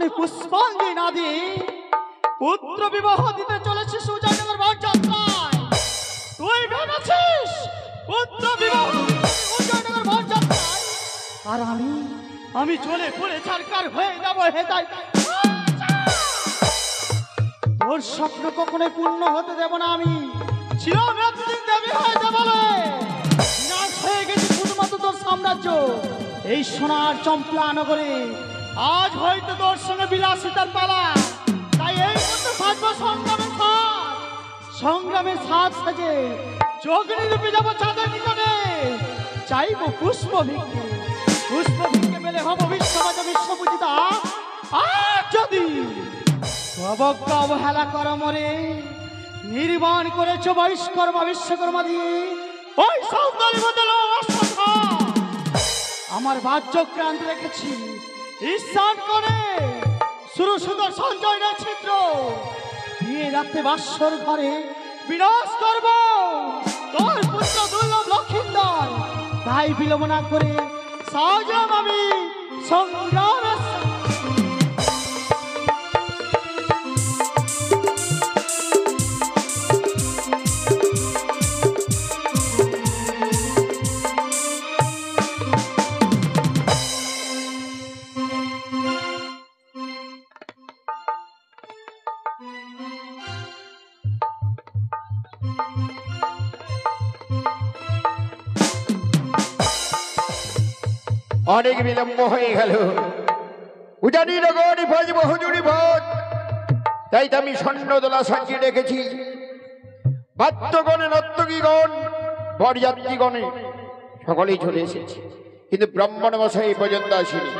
যখনই পুষ্পাঞ্জলি না দিয়ে পুত্র বিবাহ দিতে চলেছে সুজানগর বরযাত্রায়, তুই ভেবেছিস পুত্র বিবাহ সুজানগর বরযাত্রায় আর আমি চলে পড়ে সরকার হয়ে যাবো হেদাই? তোর স্বপ্ন কখনোই পূর্ণ হতে দেব না আমি। ছিলাম এতদিন দেবী হয়ে যাবলে, বিনাশ হয়ে গেছে শুধুমাত্র তোর সাম্রাজ্য এই সোনার চম্পলা নগরে। আজ হয়তো তোর সঙ্গে বিলাসিতার পালা, তাই এই মধ্যে সাজবো সংগ্রামের সাজ সাজে যোগিনী রূপে যাবো চাঁদের নিকটে। চাইবো পুষ্প ভিক্ষে পেলে হবো বিশ্বপূজিতা। আর যদি অবজ্ঞা অবহেলা কর মরে, নির্মাণ করেছ বৈষ্কর্মা বিশ্বকর্মা দিয়ে ওই সৌন্দর্য বদল আমার বাহ্যক্রান্ত রেখেছি ঈশান করে শুরু সুন্দর সঞ্জয় নক্ষত্র দিয়ে রাতে বাসর ঘরে বিনাশ করব তোর পুত্র দুর্লভ লক্ষিন্দর। তাই বিলম্ব না করে সাজাম আমি সংগ্রামের অনেক বিলম্ব হয়ে গেল। উজানি নগরী ভজব হুজুরি ভোজ, তাই তো আমি স্বর্ণদোলা সাজিয়ে রেখেছি। বাদ্যগণে নর্তকীগণ বরযাত্রীগণে সকলেই চলে এসেছে, কিন্তু ব্রাহ্মণ মশাই এই পর্যন্ত আসেনি।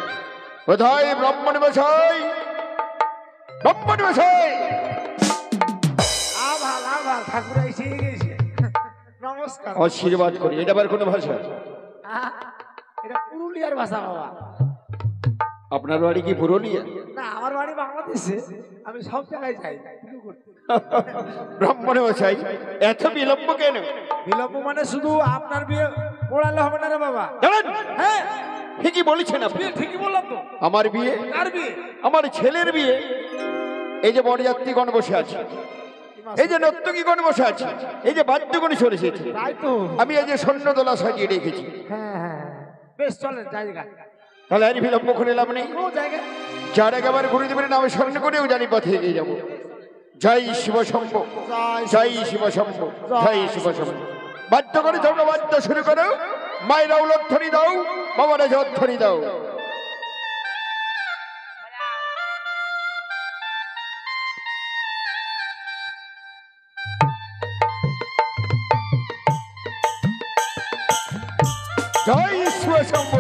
কোথায় ব্রাহ্মণ মশাই? ব্রাহ্মণ মশাই! ঠাকুর এসে গেছে, নমস্কার। আশীর্বাদ করি। এটা আবার কোনো ভাষা? এটা পুরুলিয়ার ভাষা বাবা। আপনার বাড়ি কি পুরুলিয়া? না, আমার বাড়ি বাংলাদেশে, আমি সব জায়গায় যাই। ব্রাহ্মণ মশাই এত বিলম্ব কেন? বিলম্ব মানে শুধু আপনার বিয়ে পড়ালে হবে না রে বাবা। হ্যাঁ ঠিকই বলেছেন আপনি। ঠিকই বললাম তো। আমার বিয়ে? কার বিয়ে? আমার ছেলের বিয়ে। এই যে বরযাত্রীগণ বসে আছে, এই যে নর্তকীগণ বসে আছে, এই যে বাদ্যগণ চলে এসেছে, তাই তো আমি এই যে স্বর্ণদোলা সাজিয়ে রেখেছি। হ্যাঁ বেশ, চলেন জায়গা। তাহলে আর বিলম্ব করে লাভ নেই। যার একেবারে ঘুরে দেবেন নামে স্মরণ করেও জানি পথে এগিয়ে যাবো। জয় শিব শম্ভ, জয় শিব শম্ভ, জয় শিব শম্ভ। বাদ্য করে তোমরা বাদ্য শুরু করো। মায়েরা উলধ্বনি দাও, বাবারা জধ্বনি দাও। জয় শিব শম্ভ।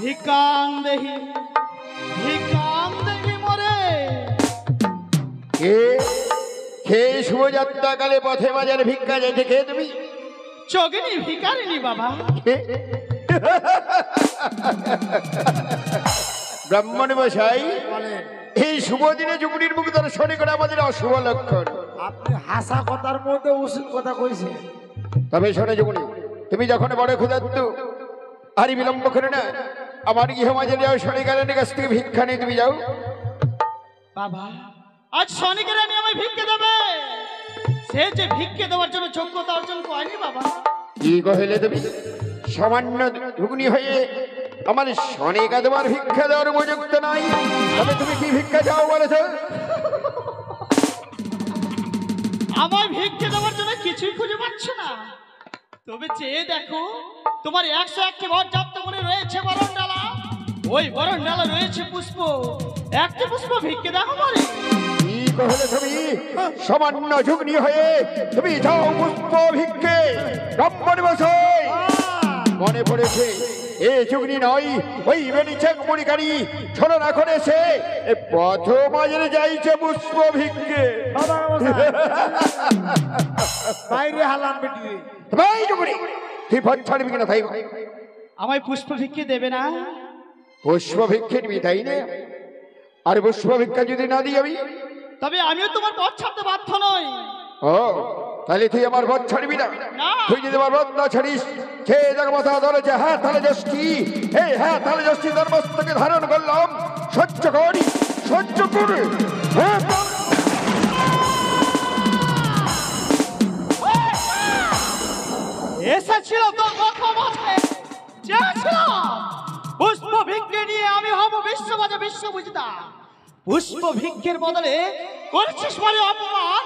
ভিকাং দেহি মরে। কে শুভযাত্রাকালে পথে বাজারে ভিক্ষা যাইতে খেয়ে তুমি? যোগিনী ভিকারিনী বাবা। ব্রাহ্মণ মশাই, এই শুভ দিনে যুগনির মুখ দর্শন করে আমাদের অশুভ লক্ষণ। আপনি হাসা কথার মধ্যে উচিত কথা কইছেন। তবে শোনে যুগনি, তুমি যখন বড় ক্ষুধার্ত আর বিলম্ব করে না, আমার গৃহমাঝে যাও, শনিকারের কাছ থেকে ভিক্ষা নিয়ে তুমি যাও। বাবা আজ শনিকার আমি আমায় ভিক্ষে দেবে, সে যে ভিক্ষে দেওয়ার জন্য যোগ্যতা অর্জন করেনি বাবা। কি কহিলে তুমি? সামান্য যুগনি হয়ে আমার শনিকা দেওয়ার ভিক্ষা দেওয়ার উপযুক্ত নাই, তবে তুমি কি ভিক্ষা চাও বলেছ? আমায় ভিক্ষে দেওয়ার জন্য কিছুই খুঁজে পাচ্ছ না, তবে চেয়ে দেখো তোমার 101টি বরযাত্র করে রয়েছে বরণ ডালা, ওই বরণ ডালা রয়েছে পুষ্প, একটি পুষ্প ভিক্ষে দেখো বলে। কি কহিলে তুমি? সামান্য যুগনি হয়ে তুমি যাও পুষ্প ভিক্ষে? ব্রাহ্মণ মশাই, মনে পড়েছে এ যুগনি নয়, ওই বেনিচেক মুড়িকারি ছড়ন এখন এসে পথ মাঝে যাইছে পুষ্প ভিক্ষে। বাইরে হালাম বেটি। ভাই যুগনি, তুই পথ ছাড়বি কিনা তাই বল। আমায় পুষ্প ভিক্ষে দেবে না? পুষ্প ভিক্ষে নিবি তাই না? আর পুষ্প ভিক্ষা যদি না দিই আমি, তবে আমিও তোমার পথ ছাড়তে বাধ্য নই। ও তাহলে তুই আমার পথ ছাড়বি না? না। তুই যদি আমার পথ না ছাড়িস, সে জায়গা মাথা ধরেছে হ্যাঁ তাহলে যষ্টি, এই হ্যাঁ তাহলে যষ্টি তার মস্তকে ধারণ করলাম। সহ্য করি, সহ্য করে হ্যাঁ এসেছিল তোর কথা মাঝে, চেয়েছিলাম পুষ্প ভিক্ষে নিয়ে আমি হব বিশ্ববাজে বিশ্বপূজিতা। পুষ্প ভিক্ষের বদলে করেছিস মানে অপমান,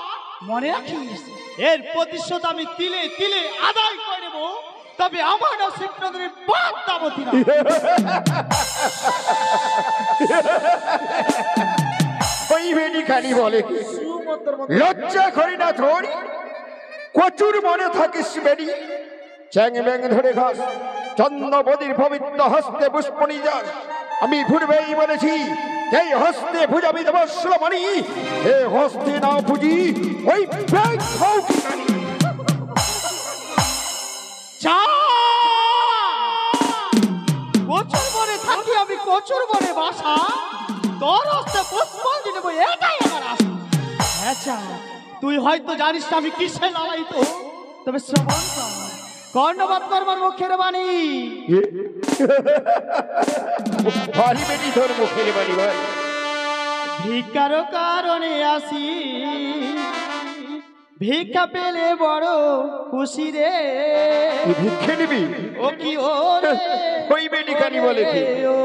মনে রাখিস এর প্রতিশোধ আমি তিলে তিলে আদায় করে নেব। তবে আমার নাম শ্রীকৃষ্ণের বাদ দাবতী না। ওই বেটি খালি বলে কি সুমন্তর মতো লজ্জা করি না তোর? কচুর মনে থাকিস বেরি, চ্যাং ব্যাং ধরে ঘাস চন্দ্রবদীর পবিত্র হস্তে পুষ্প নিয়ে যাস। আমি পূর্বেই বলেছি এই হস্তে ভুজামি দেব শ্রমণি, এ হস্তে না পুজি ওই ব্যাগ খাও কি জানি। যা, কচুর বনে থাকি আমি, কচুর বনে বাসা, তোর হস্তে পুষ্পাঞ্জলি নেব এটাই আমার আশা। আচ্ছা তুই হয়তো জানিস না আমি কিসে লালাইতো, তবে শ্রবণ কর কর্ণপাত করবার মুখের বাণী। ভারী বেটি তোর মুখের বাড়ি ভাই। ভিক্ষার কারণে আসি, ভিক্ষা পেলে বড় খুশি রে। তুই ভিক্ষে নিবি? ও কি ও রে, ওই বেটি খালি বলে কি ও।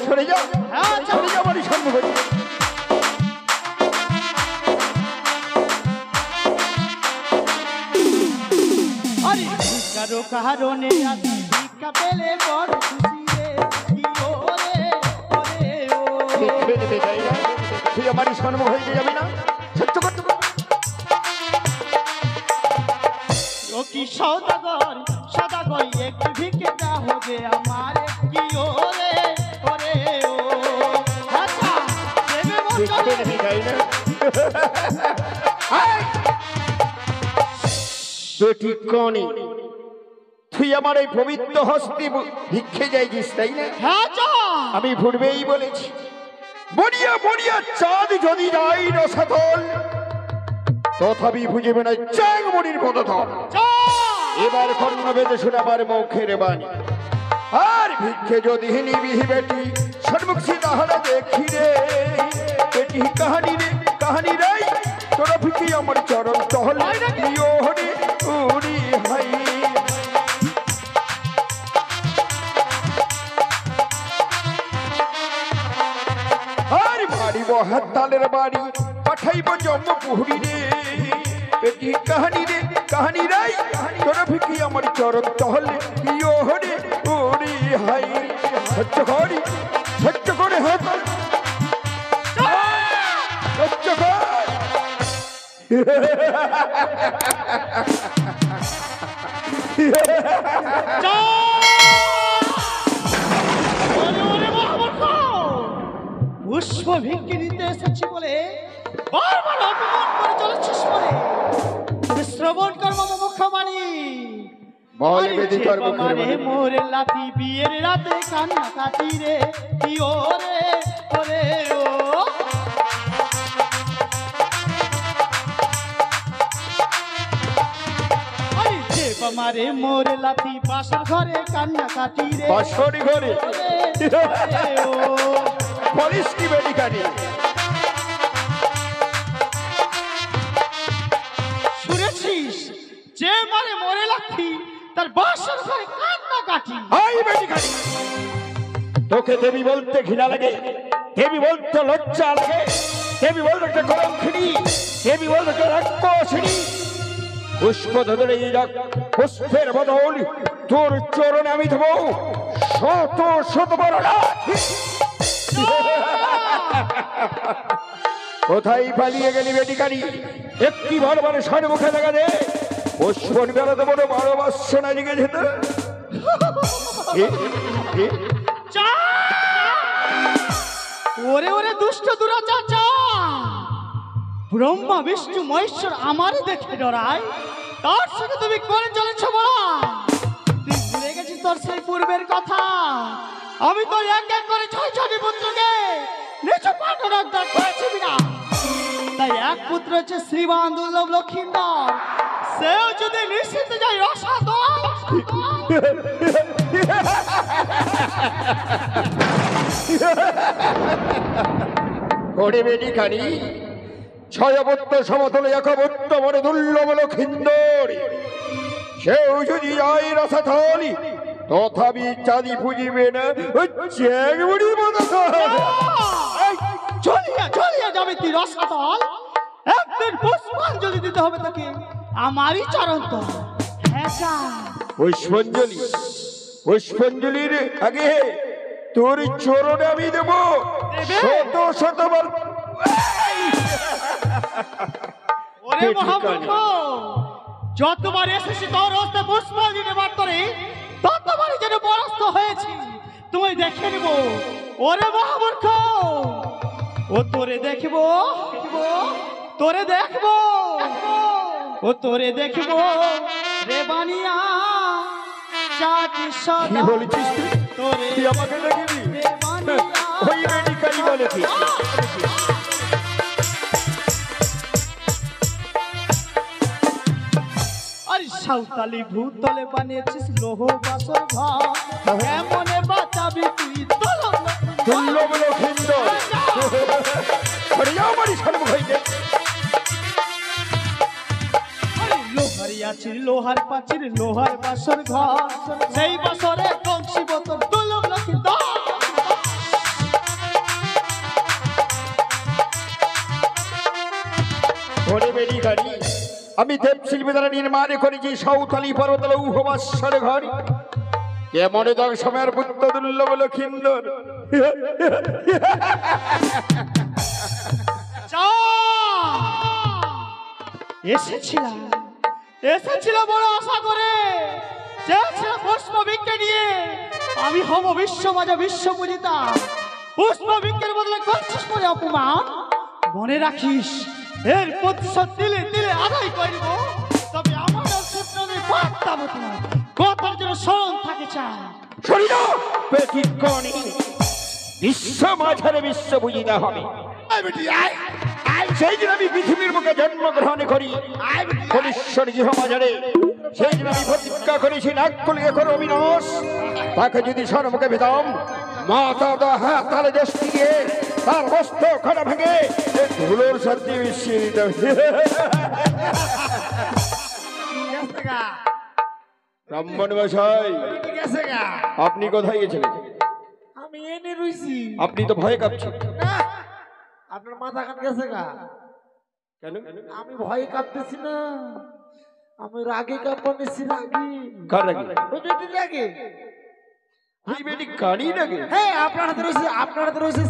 সরে যা, হ্যাঁ, যা। সরে যা বাড়ি সম্মুখে। আরে ভিক্ষার কারণে আসি, ভিক্ষা পেলে বড় খুশি রে। কি ও রে, ও রে ও। ভিক্ষে নিতে চাই না, তুই আমার সম্মুখ হয়ে যাবি না? সহ্য করতে পারবি? ও কি সদাগর, সদাগর একটু ভিক্ষে দা হবে আমার। কি ও রে, ও রে ও। আচ্ছা দেবে ভিক্ষে বচনে। নিতে চাই না। বেটি কনি, তুই আমার এই পবিত্র হস্তে ভিক্ষে যাইছিস তাই না? হ্যাঁ যা। আমি পূর্বেই বলেছি বড়িয়া বড়িয়া চাঁদ যদি যাই রসাতল, তথাপি বুঝবে না চ্যাংমণির পদতল। যা। এবার কর্ণ বেঁধে শোনাবার মুখের বাণী। আর ভিক্ষে যদি নিবি বেটি সন্মুখ তাহলে দেখি রে বেটি কাহানি রে, কাহানি রে তোরা ভিকি আমার চরণ তহল প্রিয় হরে উড়ি হাই। আর মারিব হাত তালের বাড়ি, পাঠাইব জম্মপুরি রে বেটি কাহানি রে, কাহানি রে তোরা ভিকি আমার চরণ তহলে প্রিয় হরে উড়ি হাই। সহ্য করি, সহ্য করে হাত সহ্য কর। যা। ওরে ওরে মহামূর্খ, পুষ্প ভিক্ষে নিতে এসেছি বলে বারবার অপমান করে চলেছিস বলে। তবে শ্রবণ কর মম মুখ্যবাণী। বল বেটি তোর মুখের বাণী। মোরে লাথি বিয়ের রাতে কান্না কাটি রে। কি ও রে, ও রে ও। আরে যে বামারে মোরে লাথি বাসার ঘরে কান্না কাটি রে। বাসরি ঘরে ও রে ও। বলিস কি বেটি কানি? শুনেছিস যে মারে মোরে লাথি তার বাসার ঘরে কান্না কাটি। হাই বেটি কানি, তোকে দেবী বলতে ঘৃণা লাগে, দেবী বলতে লজ্জা লাগে, দেবী বলতে একটা কলঙ্কিনী, দেবী বলতে একটা রাক্ষসিনী। পুষ্প ধরে পুষ্পের বদল তোর চরণে আমি দেবো শত শত বড় লাথি। কোথায় পালিয়ে গেলি বেটি কানি? একটি বারবার সাড়ে মুখে দেখা দে। পুষ্প বেড়াতে বড় বারো বাসছে না দিকে যেতে। যা। ওরে ওরে দুষ্ট দুরাচার যা। ব্রহ্মা বিষ্ণু মহেশ্বর আমারে দেখে ডরায়, তার সঙ্গে তুমি করে চলেছ বড়া। তোর সেই পূর্বের কথা? আমি তো এক এক করে 6টি পুত্রকে নিচু পাঠনাগ্রহ করেছি বিনা। তাই এক পুত্র হচ্ছে শ্রীমান দুর্লভ লক্ষিন্দর, সেও যদি নিশ্চিত যায় রসাতল। ওরে বেডিকানি, 6 পুত্র সমতলে এক পুত্র বড় দুর্লভ লক্ষিন্দর, সেও যদি যায় রসাতল, তথাপি চাঁদি পুজিবে না চেংড়ি মতো। চলিয়া চলিয়া যাবে তুই রসাতল। একদিন পুষ্পাঞ্জলি দিতে হবে তোকে আমারই চরণ তল। পুষ্পাঞ্জলি? পুষ্পাঞ্জলির আগে তোর চরণে আমি দেব শত শতবার। ওরে মহামূর্খ, যতবার এসেছি তোর হস্তে পুষ্পাঞ্জলি নেবার তরে ততবারই যেন পরাস্ত হয়েছি। তুমি দেখে নেব। ওরে মহামূর্খ, ও তোরে দেখবো, তোরে দেখবো, ও তোরে দেখবো রে বানিয়া চাটি কি সদা। বলেছিস তুই? তোরে তুই আমাকে দেখবি? রে বানিয়া। ওই বেডিকানি বলে কি? আরে সাঁওতালি ভূতলে বানিয়েছিস লোহ বাসর ঘর, কেমনে বাঁচাবি তুই দুর্লভ লক্ষিন্দর? সরে যাও আমারই সম্মুখ হইতে। লোহারি আছে লোহার পাচির লোহার বাসর ঘর, সেই বাসরে কংসি বোতল দুর্লভ লক্ষিন্দর। ওরে বেডিকানি, আমি দেবশিল্পী দ্বারা নির্মাণ করেছি সাঁওতালি পর্বত লৌহবাসর ঘর, কেমন দশ সময়ের পুত্র দুর্লভ লক্ষিন্দর। এসেছিলাম এসেছিলাম বড় আশা করে, চেয়েছিলাম পুষ্প ভিক্ষে নিয়ে আমি হব বিশ্ব মাজা বিশ্ব পূজিতা। পুষ্প ভিক্ষের বদলে করছিস পরে অপমান। মনে রাখিস, এর প্রতিশোধ দিলে দিলে আদায় করব। তবে আমার ক্ষেত্রে পারতাম না, কথার জন্য স্মরণ থাকে চাই। শরীর ব্যতিক্রমী, বিশ্ব মাঝারে বিশ্ব বুঝিতে হবে। সেই দিন আমি পৃথিবীর মুখে জন্মগ্রহণ করি ফলেশ্বর গৃহ মাঝারে, সেই দিন আমি প্রতিজ্ঞা করেছি নাক কলিয়ে করো অবিনাশ। তাকে যদি সর্বকে পেতাম, মাতা হাত তালে দৃষ্টি দিয়ে তার বস্ত্র খড়া ভেঙে ধুলোর সাথে মিশিয়ে দিতে। ব্রাহ্মণ মশাই, আপনি কোথায় গেছিলেন? আমি এনে রইছি। আপনি তো ভয়ে কাঁপছেন। না, আপনার মাথা কাট গেছে গা। কেন? আমি ভয়ে কাঁপতেছি না, আমি রাগে কাঁপাচ্ছি। রাগে? কার রাগে? ওই বেটি রাগে। ওই বেটি কানি রাগে? হ্যাঁ, আপনার হাতে রয়েছে, আপনার হাতে রয়েছে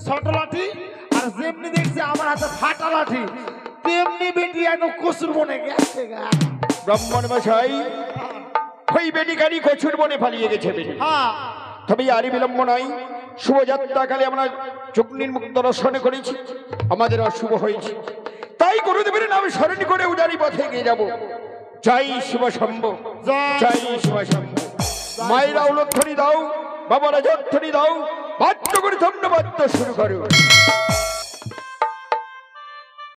ছোট লাঠি, আর যেমনি দেখছি আমার হাতে ফাটা লাঠি, তেমনি বেটি একদম কসুর বনে গেছে গা। ব্রাহ্মণ মশাই, ওই বেটি কানি কচুর বনে পালিয়ে গেছে বেটি। হ্যাঁ, তবে আরই বিলম্ব নাই, শুভযাত্রাকালে আমরা যজ্ঞের মুখ দর্শন করেছি, আমাদের অশুভ হয়েছে। তাই গুরুদেবের নাম স্মরণ করে উদারি পথে এগিয়ে যাব। জয় শিব শম্ভ, জয় শিব শম্ভ। মায়েরা উলধ্বনি দাও, বাবারা জধ্বনি দাও, বাদ্য করে ধন্যবাদ শুরু করো।